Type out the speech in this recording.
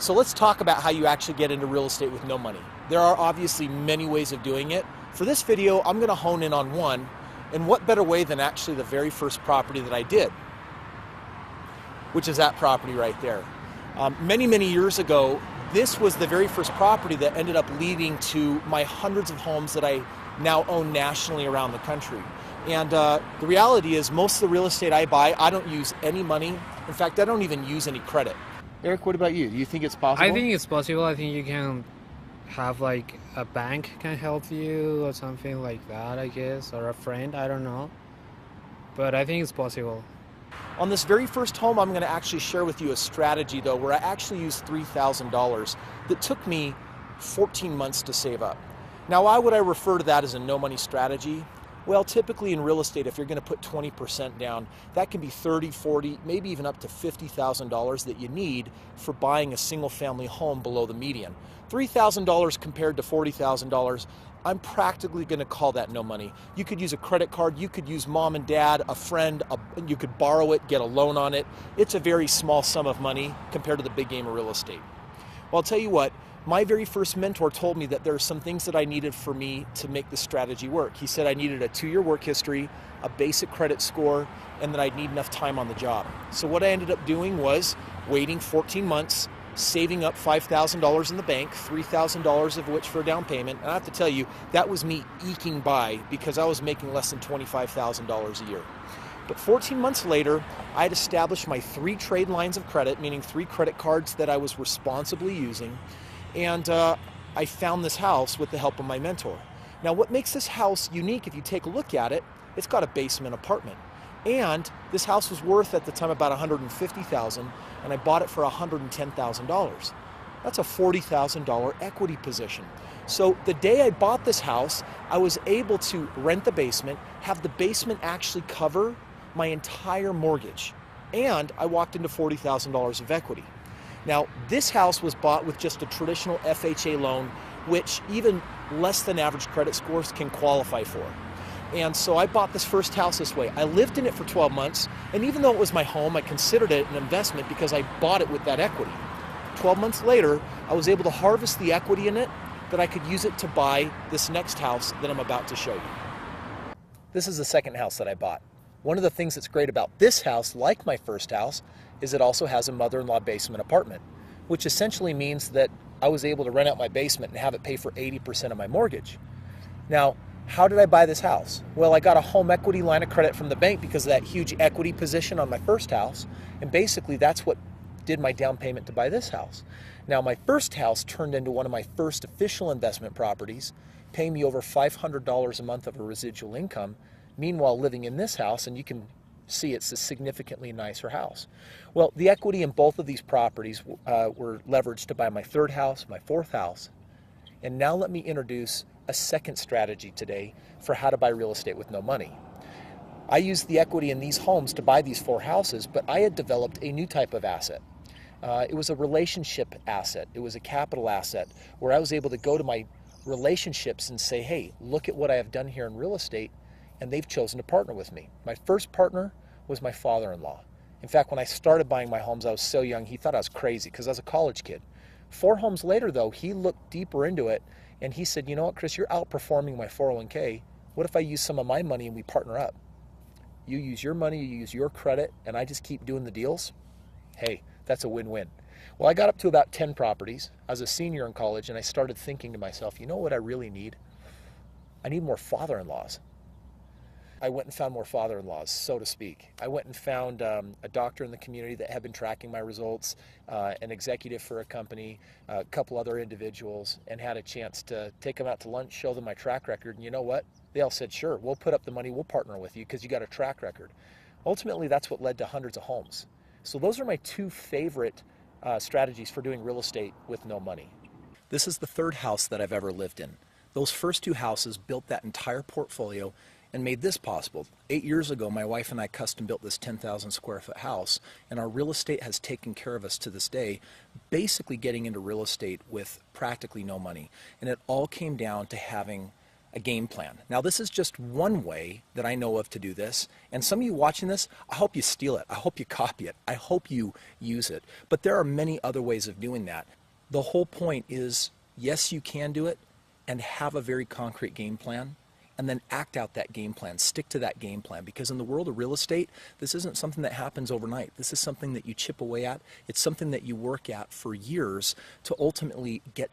So let's talk about how you actually get into real estate with no money. There are obviously many ways of doing it. For this video, I'm going to hone in on one, and what better way than actually the very first property that I did, which is that property right there. Many years ago, this was the very first property that ended up leading to my hundreds of homes that I now own nationally around the country. And the reality is most of the real estate I buy, I don't use any money. In fact, I don't even use any credit. Eric, what about you? Do you think it's possible? I think it's possible. I think you can have like a bank can help you or something like that, I guess, or a friend, I don't know. But I think it's possible. On this very first home, I'm going to actually share with you a strategy though, where I actually used $3,000 that took me 14 months to save up. Now, why would I refer to that as a no money strategy? Well, typically in real estate, if you're going to put 20% down, that can be $30, $40, maybe even up to $50,000 that you need for buying a single family home below the median. $3,000 compared to $40,000, I'm practically going to call that no money. You could use a credit card, you could use mom and dad, a friend, you could borrow it, get a loan on it. It's a very small sum of money compared to the big game of real estate. Well, I'll tell you what, my very first mentor told me that there are some things that I needed for me to make this strategy work. He said I needed a 2-year work history, a basic credit score, and that I'd need enough time on the job. So what I ended up doing was waiting 14 months, saving up $5,000 in the bank, $3,000 of which for a down payment. And I have to tell you, that was me eking by because I was making less than $25,000 a year. But 14 months later, I had established my 3 trade lines of credit, meaning 3 credit cards that I was responsibly using. And I found this house with the help of my mentor. Now, what makes this house unique, if you take a look at it, it's got a basement apartment. And this house was worth at the time about $150,000, and I bought it for $110,000. That's a $40,000 equity position. So the day I bought this house, I was able to rent the basement, have the basement actually cover my entire mortgage, and I walked into $40,000 of equity. Now, this house was bought with just a traditional FHA loan, which even less than average credit scores can qualify for. And so I bought this first house this way. I lived in it for 12 months, and even though it was my home, I considered it an investment because I bought it with that equity. 12 months later, I was able to harvest the equity in it that I could use it to buy this next house that I'm about to show you. This is the second house that I bought. One of the things that's great about this house, like my first house, is it also has a mother-in-law basement apartment, which essentially means that I was able to rent out my basement and have it pay for 80% of my mortgage. Now, how did I buy this house? Well, I got a home equity line of credit from the bank because of that huge equity position on my first house, and basically that's what did my down payment to buy this house. Now, my first house turned into one of my first official investment properties, paying me over $500 a month of a residual income, meanwhile living in this house, and you can see it's a significantly nicer house. Well, the equity in both of these properties were leveraged to buy my third house, my fourth house, and now let me introduce a second strategy today for how to buy real estate with no money. I used the equity in these homes to buy these 4 houses, but I had developed a new type of asset. It was a relationship asset. It was a capital asset where I was able to go to my relationships and say, hey, look at what I have done here in real estate, and they've chosen to partner with me. My first partner was my father-in-law. In fact, when I started buying my homes, I was so young, he thought I was crazy because I was a college kid. 4 homes later, though, he looked deeper into it, and he said, you know what, Chris, you're outperforming my 401k. What if I use some of my money and we partner up? You use your money, you use your credit, and I just keep doing the deals? Hey, that's a win-win. Well, I got up to about 10 properties. I was a senior in college, and I started thinking to myself, you know what I really need? I need more father-in-laws. I went and found more father-in-laws, so to speak. I went and found a doctor in the community that had been tracking my results, an executive for a company, a couple other individuals, and had a chance to take them out to lunch, show them my track record, and you know what? They all said, sure, we'll put up the money, we'll partner with you because you got a track record. Ultimately, that's what led to hundreds of homes. So those are my 2 favorite strategies for doing real estate with no money. This is the 3rd house that I've ever lived in. Those first 2 houses built that entire portfolio and made this possible. 8 years ago, my wife and I custom built this 10,000 square foot house, and our real estate has taken care of us to this day, basically getting into real estate with practically no money. And it all came down to having a game plan. Now, this is just one way that I know of to do this, and some of you watching this, I hope you steal it. I hope you copy it. I hope you use it. But there are many other ways of doing that. The whole point is, yes, you can do it, and have a very concrete game plan, and then act out that game plan. Stick to that game plan, because in the world of real estate, this isn't something that happens overnight. This is something that you chip away at. It's something that you work at for years to ultimately get